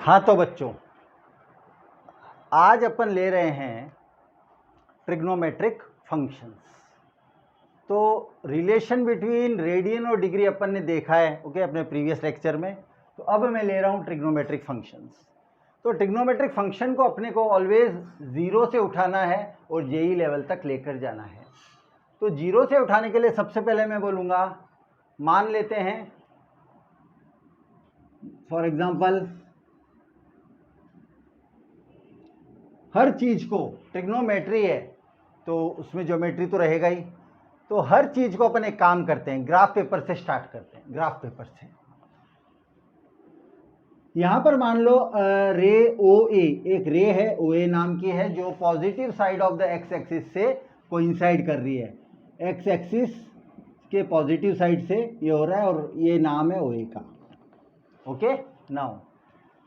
हाँ तो बच्चों, आज अपन ले रहे हैं ट्रिग्नोमेट्रिक फंक्शंस। तो रिलेशन बिटवीन रेडियन और डिग्री अपन ने देखा है अपने प्रीवियस लेक्चर में। तो अब मैं ले रहा हूँ ट्रिग्नोमेट्रिक फंक्शंस। तो ट्रिग्नोमेट्रिक फंक्शन को अपने को ऑलवेज जीरो से उठाना है और जेई लेवल तक लेकर जाना है। तो जीरो से उठाने के लिए सबसे पहले मैं बोलूँगा, मान लेते हैं फॉर एग्जाम्पल हर चीज़ को, ट्रिग्नोमेट्री है तो उसमें ज्योमेट्री तो रहेगा ही। तो हर चीज़ को अपन एक काम करते हैं, ग्राफ पेपर से स्टार्ट करते हैं। ग्राफ पेपर से यहाँ पर मान लो रे ओ ए, एक रे है ओ ए नाम की है, जो positive side of the x axis से कोइंसाइड कर रही है। एक्स एक्सिस के पॉजिटिव साइड से ये हो रहा है और ये नाम है ओ ए का। ओके, नाउ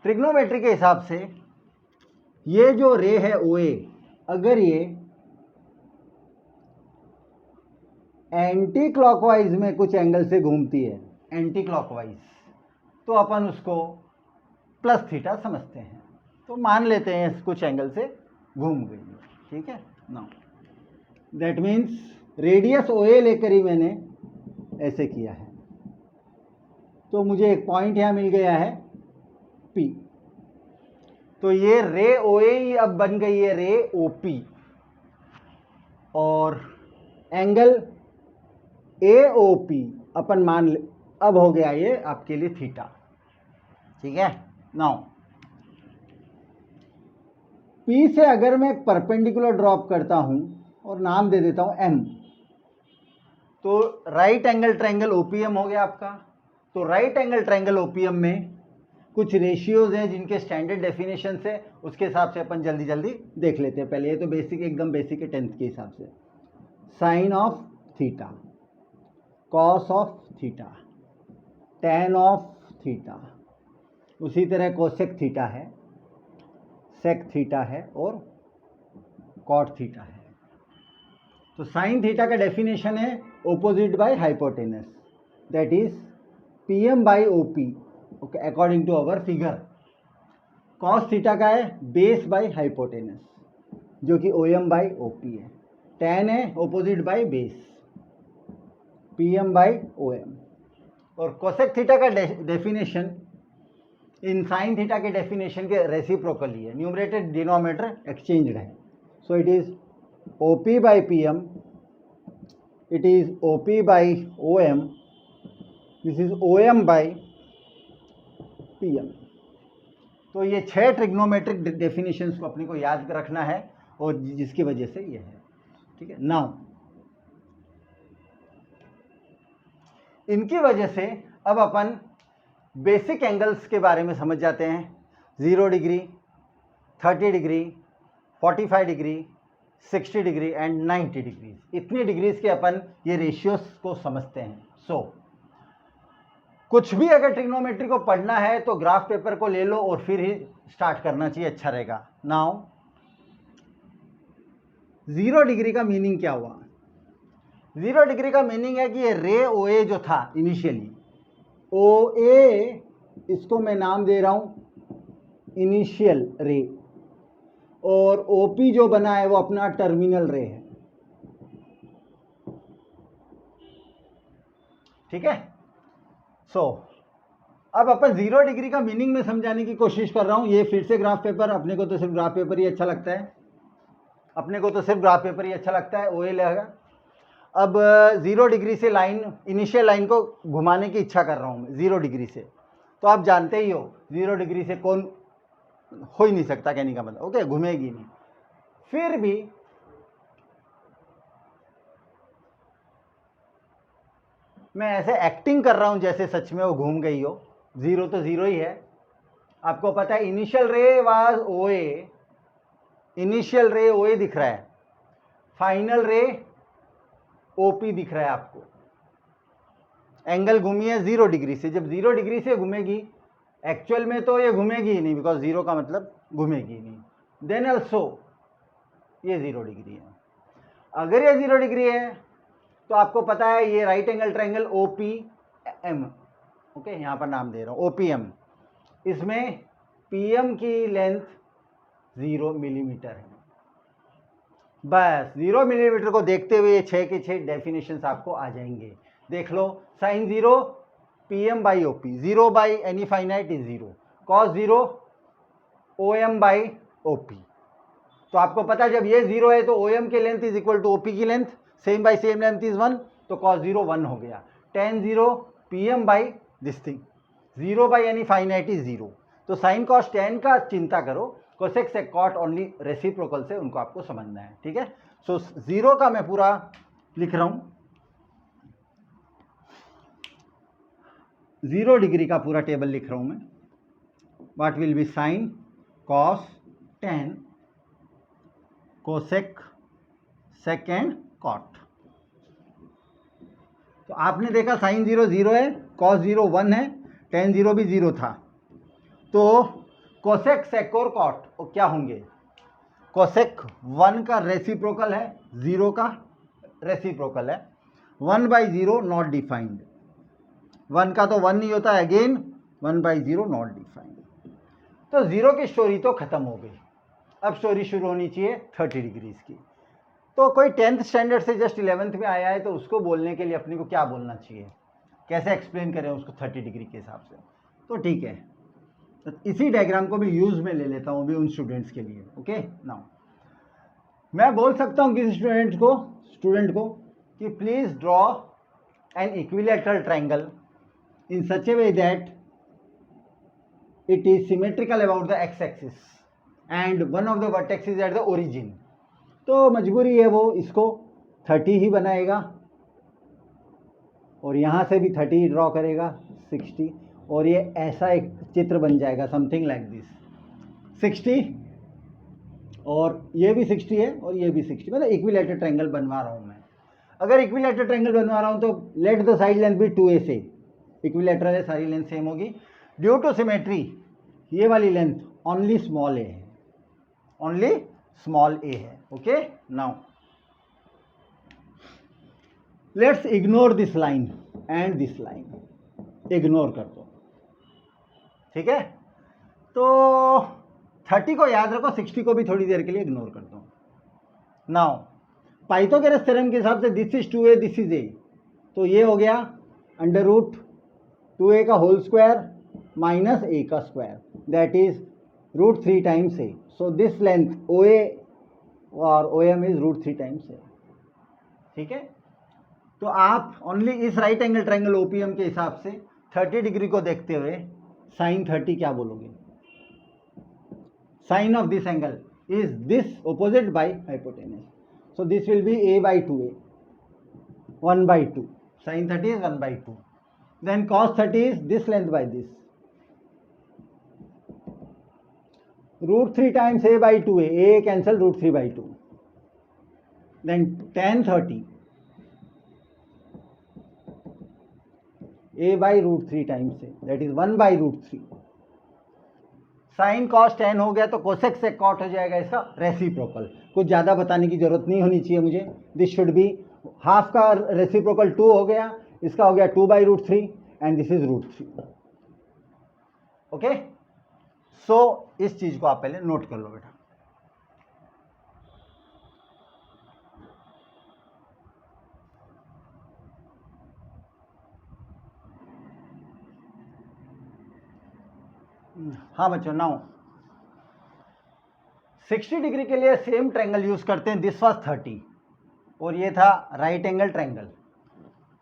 ट्रिग्नोमेट्री के हिसाब से ये जो रे है ओ ए, अगर ये एंटी क्लॉकवाइज में कुछ एंगल से घूमती है, एंटी क्लॉकवाइज, तो अपन उसको प्लस थीटा समझते हैं। तो मान लेते हैं कुछ एंगल से घूम गई है, ठीक है। Now that means radius O A लेकर ही मैंने ऐसे किया है, तो मुझे एक पॉइंट यहां मिल गया है P। तो ये रे ओ ए अब बन गई है रे ओ पी, और एंगल ए ओ पी अपन मान ले अब हो गया ये आपके लिए थीटा, ठीक है। नाउ P से अगर मैं परपेंडिकुलर ड्रॉप करता हूं और नाम दे देता हूं M, तो राइट एंगल ट्रायंगल ओपीएम हो गया आपका। तो राइट एंगल ट्रायंगल ओपीएम में कुछ रेशियोज हैं जिनके स्टैंडर्ड डेफिनेशन है, उसके हिसाब से अपन जल्दी जल्दी देख लेते हैं। पहले ये तो बेसिक, एकदम बेसिक है 10th के हिसाब से। Sine of theta, cos of theta, tan of theta, उसी तरह कोसेक थीटा है, सेक थीटा है और कॉट थीटा है। तो साइन थीटा का डेफिनेशन है opposite by hypotenuse, that is PM by OP, okay, according to our figure. Cos theta का है बेस बाई हाइपोटेनस, जो कि ओएम बाई ओपी है। टैन है opposite by base, PM by OM. और cosec theta का definition in sine theta के definition के रेसिप्रोकली है, न्यूमरेटर डिनोमिनेटर एक्सचेंज्ड है। So it is OP by PM, it is OP by Om, this is OM by PM. तो ये 6 trigonometric definitions को अपने को याद रखना है, और जिसकी वजह से ये है, ठीक है। नाउ इनकी वजह से अब अपन बेसिक एंगल्स के बारे में समझ जाते हैं। 0 degree, 30 degree, 45 degree, 60 degree and 90 degrees, इतनी डिग्रीज के अपन ये रेशियोज को समझते हैं। सो कुछ भी अगर ट्रिग्नोमेट्री को पढ़ना है तो ग्राफ पेपर को ले लो और फिर ही स्टार्ट करना चाहिए, अच्छा रहेगा। नाउ 0 डिग्री का मीनिंग क्या हुआ? 0 डिग्री का मीनिंग है कि ये रे ओ ए जो था इनिशियली, ओ ए, इसको मैं नाम दे रहा हूं इनिशियल रे, और ओपी जो बना है वो अपना टर्मिनल रे है, ठीक है। सो अब अपन 0 डिग्री का मीनिंग में समझाने की कोशिश कर रहा हूं। ये फिर से ग्राफ पेपर, अपने को तो सिर्फ ग्राफ पेपर ही अच्छा लगता है, अपने को तो सिर्फ ग्राफ पेपर ही अच्छा लगता है, ओए लगेगा। अब 0 डिग्री से लाइन, इनिशियल लाइन को घुमाने की इच्छा कर रहा हूं मैं 0 डिग्री से। तो आप जानते ही हो 0 डिग्री से कौन हो ही नहीं सकता, कहने का मतलब, ओके, घूमेगी नहीं। फिर भी मैं ऐसे एक्टिंग कर रहा हूं जैसे सच में वो घूम गई हो। 0 तो 0 ही है। आपको पता है इनिशियल रे वाज ओ ए, इनिशियल रे ओ ए दिख रहा है, फाइनल रे ओपी दिख रहा है आपको। एंगल घूमी है 0 डिग्री से। जब 0 डिग्री से घूमेगी, एक्चुअल में तो ये घूमेगी ही नहीं, बिकॉज 0 का मतलब घूमेगी नहीं। देन ऑल्सो ये 0 डिग्री है। अगर ये 0 डिग्री है तो आपको पता है ये right angle triangle OP M, okay, यहां पर नाम दे रहा हूं ओपीएम, इसमें PM की लेंथ 0 मिलीमीटर है। बस 0 मिलीमीटर को देखते हुए 6 के 6 डेफिनेशंस आपको आ जाएंगे। देख लो, sine 0 PM by OP, 0 by any finite is 0, cos 0 OM by OP। तो आपको पता जब ये 0 है तो OM की length is equal to OP की length, same by same length is 1, तो cos 0 1 हो गया। tan 0 PM by this thing, 0 by any finite is 0। तो साइन कॉस tan का चिंता करो, cosec sec cot only reciprocal से उनको आपको समझना है, ठीक है। सो 0 का मैं पूरा लिख रहा हूं, 0 डिग्री का पूरा टेबल लिख रहा हूं मैं। What will be sine cos tan cosec sec and cot. तो आपने देखा साइन 0 0 है, कॉस 0 1 है, tan 0 भी 0 था। तो कोसेक सेक और कॉट क्या होंगे? कोसेक 1 का रेसिप्रोकल है, 0 का रेसिप्रोकल है। 1 बाई 0 नॉट डिफाइंड, 1 का तो 1 नहीं होता, अगेन 1 बाई 0 नॉट डिफाइंड। तो 0 की स्टोरी तो खत्म हो गई। अब स्टोरी शुरू होनी चाहिए 30 डिग्रीज की। तो कोई 10th स्टैंडर्ड से जस्ट 11th में आया है तो उसको बोलने के लिए अपने को क्या बोलना चाहिए, कैसे एक्सप्लेन करें उसको 30 डिग्री के हिसाब से। तो ठीक है, तो इसी डायग्राम को भी यूज में ले लेता हूँ अभी उन स्टूडेंट्स के लिए। ओके, नाउ मैं बोल सकता हूँ किसी स्टूडेंट को कि please draw an equilateral triangle in such A way that it is symmetrical about the x axis and one of the vertex is at the origin। तो मजबूरी है वो इसको 30 ही बनाएगा और यहाँ से भी 30 ड्रॉ करेगा 60, और ये ऐसा एक चित्र बन जाएगा समथिंग लाइक दिस 60, और ये भी 60 है और ये भी 60, मतलब इक्विलैटरल ट्रायंगल बनवा रहा हूँ मैं। अगर इक्विलैटरल ट्रायंगल बनवा रहा हूँ तो लेट द साइड लेंथ भी 2a से, इक्विलैटरल है सारी लेंथ सेम होगी। ड्यू टू सिमेट्री ये वाली लेंथ ओनली स्मॉल ए है, ओनली स्मॉल ए है। Okay, now let's ignore this line and this line, ignore कर दो, ठीक है। तो 30 को याद रखो, 60 को भी थोड़ी देर के लिए इग्नोर कर दो। नाउ पाइथागोरस थ्योरम के हिसाब से this is 2a, this is a, तो ये हो गया अंडर रूट 2a का होल स्क्वायर माइनस a का square, that is root 3 times a। So this length OA और OM is root 3 times a, ठीक है। तो आप ओनली इस राइट एंगल ट्रायंगल OPM के हिसाब से 30 डिग्री को देखते हुए साइन 30 क्या बोलोगे? Sine of this angle is this opposite by hypotenuse, so this will be a by 2a, 1/2, sine 30 is 1/2। Then cos 30 is this length by this, root 3 times a by 2a, a cancel root 3/2। Then tan 30 a by root 3 times a, that is 1/√3। Sine cos tan हो गया तो cosec sec cot हो जाएगा इसका reciprocal. कुछ ज़्यादा बताने की जरूरत नहीं होनी चाहिए मुझे। दिस शुड बी हाफ का रेसिप्रोकल 2 हो गया, इसका हो गया 2/√3 एंड दिस इज √3। ओके, सो इस चीज को आप पहले नोट कर लो बेटा। हाँ बच्चों, नाउ 60 डिग्री के लिए सेम ट्रायंगल यूज करते हैं। दिस वाज 30 और ये था राइट एंगल ट्रायंगल।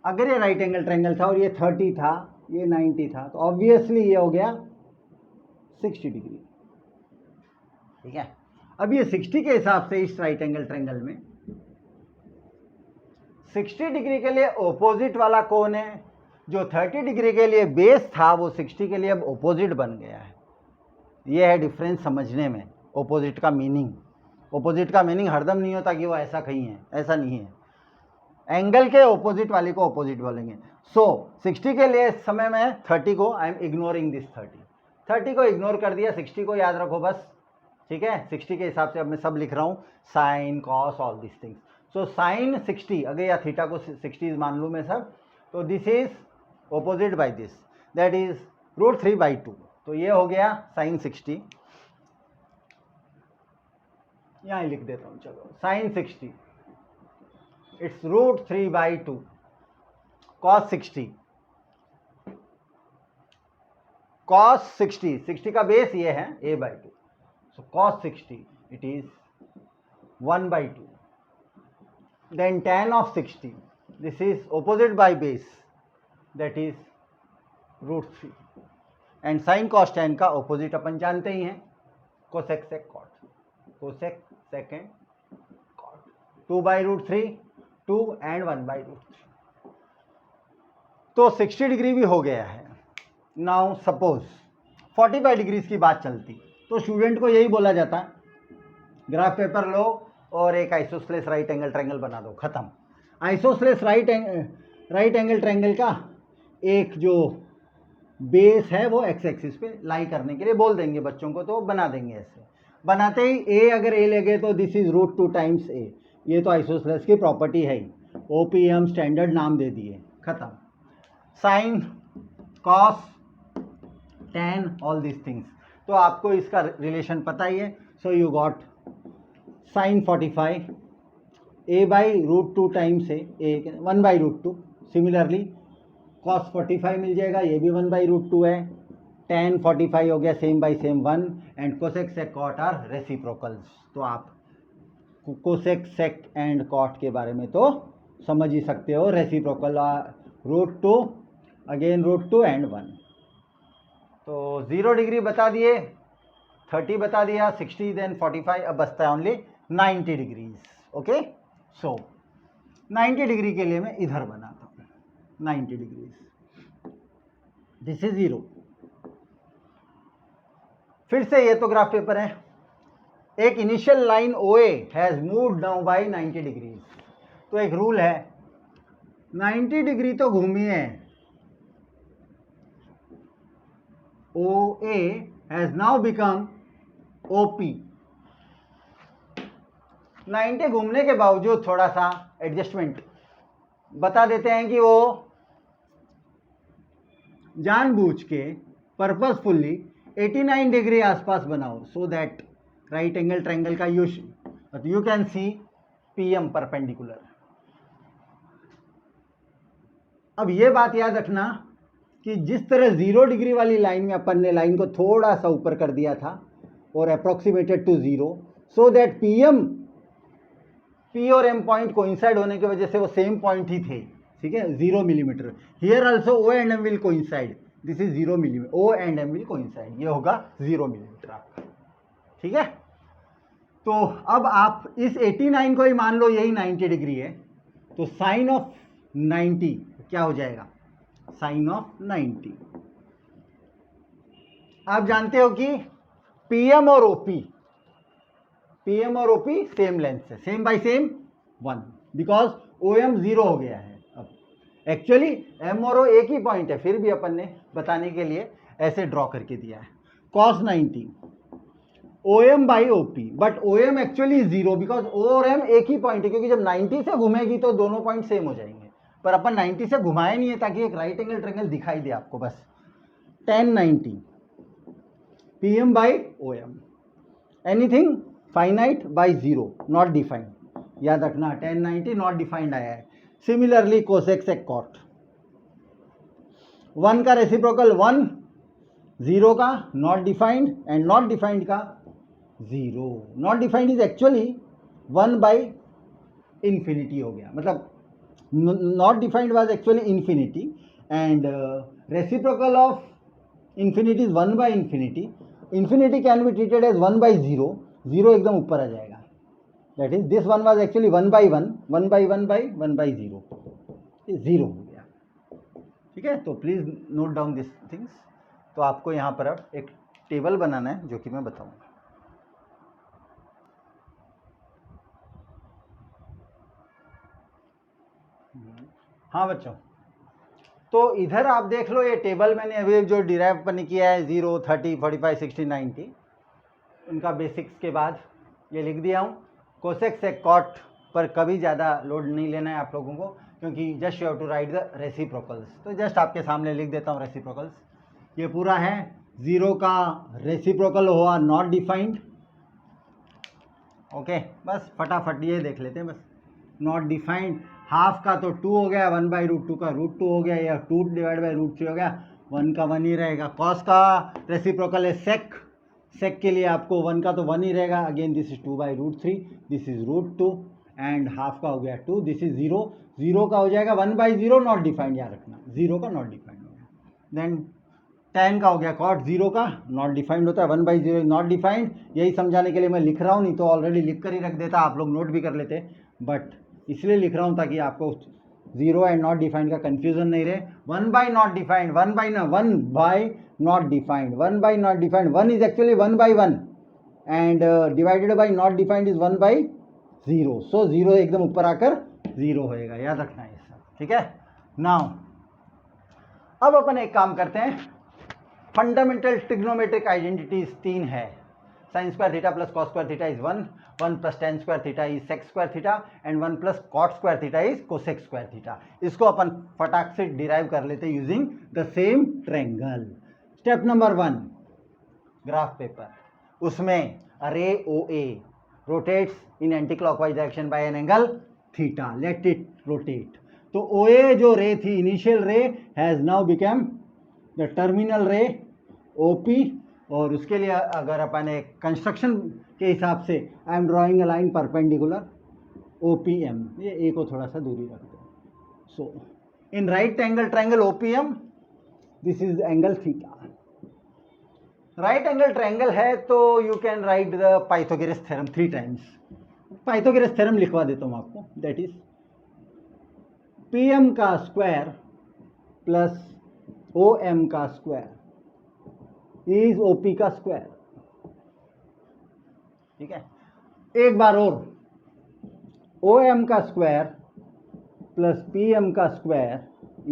अगर ये राइट एंगल ट्रायंगल था और ये 30 था, ये 90 था, तो ऑब्वियसली ये हो गया 60 डिग्री, ठीक है। अब ये 60 के हिसाब से इस राइट एंगल ट्रायंगल में 60 डिग्री के लिए ऑपोजिट वाला कौन है? जो 30 डिग्री के लिए बेस था वो 60 के लिए अब ऑपोजिट बन गया है। ये है डिफरेंस समझने में ऑपोजिट का मीनिंग। ऑपोजिट का मीनिंग हरदम नहीं होता कि वो ऐसा कहीं है, ऐसा नहीं है। एंगल के ऑपोजिट वाले को ऑपोजिट बोलेंगे। सो 60 के लिए इस समय में 30 को आई एम इग्नोरिंग दिस 30 को इग्नोर कर दिया, 60 को याद रखो बस, ठीक है। 60 के हिसाब से अब मैं सब लिख रहा हूँ, sine cos all this things. So sine 60, अगर या थीटा को 60 मान लूँ मैं सब, तो this is opposite by this, that is √3/2। तो ये हो गया साइन 60, यहाँ लिख देता हूँ, चलो साइन 60 इट्स √3/2 cos 60, cos 60 का बेस ये है a/2, so cos 60 it is 1/2, then tan of 60, this is opposite by base, that is √3, and sin cos tan का opposite अपन जानते ही हैं, cosec sec cot, cosec sec and cot, 2/√3 2 and 1/√3, तो 60 degree भी हो गया है। नाउ सपोज 45 डिग्रीज की बात चलती तो स्टूडेंट को यही बोला जाता है, ग्राफ पेपर लो और एक आइसोस्सेलेस राइट एंगल ट्रायंगल बना दो, खत्म। आइसोस्सेलेस राइट एंगल ट्रायंगल का एक जो बेस है वो एक्स एक्सिस पे लाई करने के लिए बोल देंगे बच्चों को, तो बना देंगे। ऐसे बनाते ही ए अगर ए लगे तो दिस इज √2 टाइम्स ए, ये तो आइसोस्सेलेस की प्रॉपर्टी है ही, ओपीएम स्टैंडर्ड नाम दे दिए, खत्म। Sine cos tan all this things, तो आपको इसका रिलेशन पता ही है। So you got sine 45 a/√2 times A, 1/√2, similarly cos 45 मिल जाएगा, ये भी 1/√2 है, tan 45 हो गया same by same 1, and cosec sec cot are reciprocals. तो आप कोसेक सेक एंड कॉट के बारे में तो समझ ही सकते हो, रेसिप्रोकल √2 अगेन √2 एंड 1। तो 0 डिग्री बता दिए, 30 बता दिया, 60 देन 45, अब बचता है ओनली 90 डिग्रीज। ओके, सो 90 डिग्री के लिए मैं इधर बनाता हूँ 90 डिग्रीज, दिस इज 0। फिर से ये तो ग्राफ पेपर है, एक initial line OA has moved down by 90 degrees, तो एक रूल है 90 डिग्री तो घूमी है, OA has now become OP। 90 घूमने के बावजूद थोड़ा सा एडजस्टमेंट बता देते हैं कि वो जानबूझ के पर्पसफुली 89 डिग्री आसपास बनाओ, so that right angle triangle का you can see PM perpendicular. अब ये बात याद रखना कि जिस तरह 0 डिग्री वाली लाइन में अपन ने लाइन को थोड़ा सा ऊपर कर दिया था और approximated to 0, so that P और M पॉइंट कोइंसाइड होने की वजह से वो सेम पॉइंट ही थे, ठीक है, 0 millimetre. Here also O and M will coincide, this is 0 millimetre, O and M will coincide, ये होगा 0 मिलीमीटर आपका, ठीक है। तो अब आप इस 89 को ही मान लो यही 90 डिग्री है, तो साइन ऑफ 90 क्या हो जाएगा, साइन ऑफ 90। आप जानते हो कि PM और OP सेम लेंथ है, same by same 1, because OM 0 हो गया है। अब एक्चुअली M और O एक ही पॉइंट है, फिर भी अपन ने बताने के लिए ऐसे ड्रॉ करके दिया है, cos 90 OM by OP, but OM actually 0 because O और M एक ही पॉइंट है, क्योंकि जब 90 से घूमेगी तो दोनों पॉइंट सेम हो जाएंगे, पर अपन 90 से घुमाए नहीं है ताकि एक राइट एंगल ट्रायंगल दिखाई दे आपको, बस tan 90 PM by OM, anything finite by 0 not defined, याद रखना tan 90 नॉट डिफाइंड आया है। सिमिलरली कोसेक सेक कॉट, 1 का रेसिप्रोकल 1, 0 का not defined and not defined का 0। Not defined is actually 1/infinity हो गया, मतलब not defined was actually infinity, and reciprocal of infinity is 1/infinity. Infinity can be treated as 1/0, 0 एकदम ऊपर आ जाएगा, that is this one was actually 1/1, 1/1/1/0, 0 हो गया, ठीक है। तो please note down this things. तो आपको यहाँ पर अब एक टेबल बनाना है जो कि मैं बताऊंगा। हाँ बच्चों, तो इधर आप देख लो, ये टेबल मैंने अभी जो डिराइव अपन किया है 0, 30, 45, 60, 90, उनका बेसिक्स के बाद ये लिख दिया हूँ। कोसेक सेक कॉट पर कभी ज़्यादा लोड नहीं लेना है आप लोगों को, क्योंकि just you have to write the reciprocals. तो जस्ट आपके सामने लिख देता हूँ रेसिप्रोकल्स, ये पूरा है 0 का रेसिप्रोकल हुआ नॉट डिफाइंड। ओके, बस फटाफट ये देख लेते हैं बस, नॉट डिफाइंड। हाफ का तो 2 हो गया, 1/√2 का √2 हो गया, या 2 डिवाइड बाई √3 हो गया, 1 का 1 ही रहेगा। कॉस का रेसिप्रोकल है सेक, सेक के लिए आपको 1 का तो 1 ही रहेगा। Again this is 2/√3, this is √2 and half का हो गया 2, दिस इज 0, 0 का हो जाएगा 1/0 नॉट डिफाइंड, याद रखना 0 का नॉट डिफाइंड हो गया। देन tan का हो गया कॉट 0 का नॉट डिफाइंड होता है, 1/0 नॉट डिफाइंड। यही समझाने के लिए मैं लिख रहा हूँ, नहीं तो ऑलरेडी लिख कर ही रख देता, आप लोग नोट भी कर लेते, बट इसलिए लिख रहा हूँ ताकि आपको 0 एंड नॉट डिफाइंड का कंफ्यूजन नहीं रहे। 1/नॉट डिफाइंड, 1/नॉट डिफाइंड, 1/नॉट defined, 1 is actually 1/1 and divided by not defined is 1/0, so 0 एकदम ऊपर आकर 0 होएगा, याद रखना है सब, ठीक है। नाउ अब अपन एक काम करते हैं, फंडामेंटल ट्रिग्नोमेट्रिक आइडेंटिटीज 3 है। Sine square theta plus cos square theta is 1, 1 plus tan square theta is sec square theta and 1 plus cot square theta is cosec square theta. इसको अपन फटाक से डिराइव कर लेते हैं using the same triangle. Step number 1, graph paper, उसमें ray OA rotates in anti clockwise direction by an angle theta, let it rotate. तो OA जो रे थी, इनिशियल रे, has now become the terminal रे OP, और उसके लिए अगर अपन एक कंस्ट्रक्शन के हिसाब से I am drawing a line perpendicular OPM, ये ए को थोड़ा सा दूरी रखते हैं। So in right angle triangle OPM this is angle theta. Right angle triangle है तो you can write the Pythagoras theorem 3 times. Pythagoras theorem लिखवा देता हूँ आपको, दैट इज PM का स्क्वायर प्लस OM का स्क्वायर इज OP का square, ठीक है। एक बार और, OM का स्क्वायर प्लस PM का स्क्वायर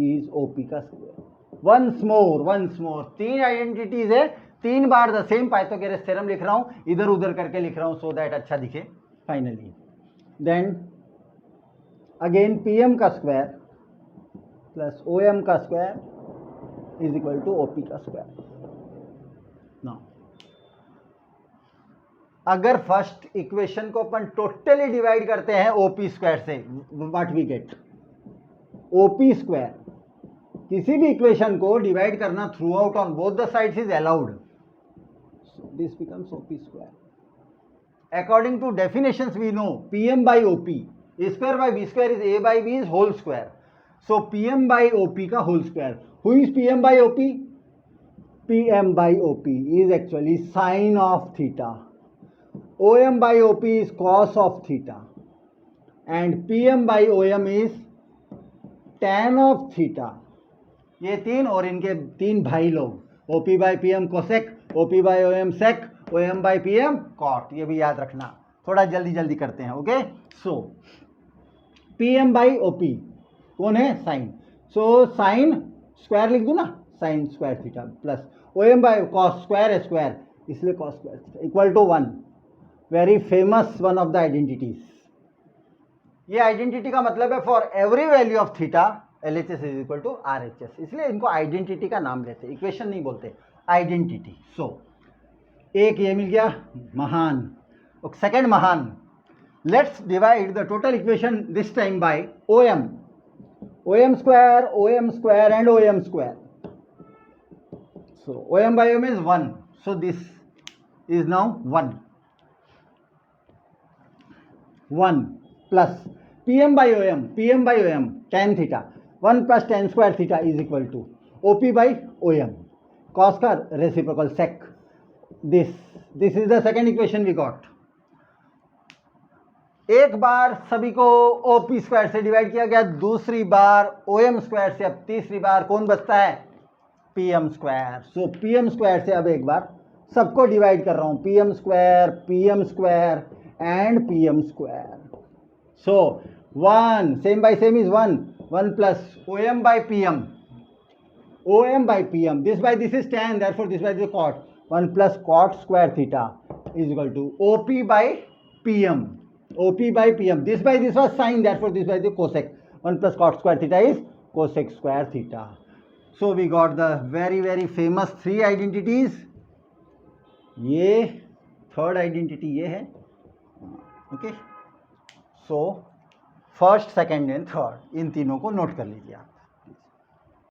इज OP का स्क्वायर। वंस मोर 3 आइडेंटिटीज है, 3 बार द सेम पाइथागोरस थ्योरम लिख रहा हूं, इधर उधर करके लिख रहा हूं सो दैट अच्छा दिखे फाइनली। देन अगेन PM का स्क्वायर प्लस OM का square is equal to OP का स्क्वायर। नाउ अगर फर्स्ट इक्वेशन को अपन टोटली डिवाइड करते हैं OP स्क्वायर से, what we get, OP square. किसी भी इक्वेशन को डिवाइड करना throughout on both the sides is allowed, this becomes OP square. According to definitions we know PM by OP, A square by B square is A by B is whole square, so PM by OP का whole square। Who is PM by OP? PM by OP is actually sine of theta, OM by OP is cos of theta and PM by OM is tan of theta। ये 3 और इनके 3 भाई लोग, OP by PM cosec, OP by OM sec, OM by PM cot, ये भी याद रखना, थोड़ा जल्दी जल्दी करते हैं। Okay, so PM by OP कौन है, साइन, सो साइन स्क्वायर लिख दूं ना, sine square theta plus OM by cos square है स्क्वायर, इसलिए cos square theta equal to 1। Very famous one of the identities. ये आइडेंटिटी का मतलब है for every value of theta LHS is equal to RHS, इसलिए इनको identity का नाम लेते, इक्वेशन नहीं बोलते, आइडेंटिटी। सो एक ये मिल गया महान, सेकेंड महान। Let's divide the total equation this time by OM square and OM square. So OM by OM is 1, so this is now 1 plus PM by OM tan theta, 1 plus tan square theta is equal to OP by OM, cos का reciprocal sec। this is the second equation we got। एक बार सभी को OP square से divide किया गया, दूसरी बार OM square से, अब तीसरी बार कौन बचता है, PM स्क्वायर। सो PM स्क्वायर से अब एक बार सबको डिवाइड कर रहा हूं, PM square and PM square. So 1 same by same is 1 plus OM by PM, this by this is tan, therefore this by this is cot, 1 plus cot square theta is equal to OP by PM, this by this was sin, therefore this by the cosec, 1 plus cot square theta is cosec square theta। So we got the very famous 3 identities. ये third identity ये है, okay. So first, second and third इन तीनों को note कर लीजिए आप।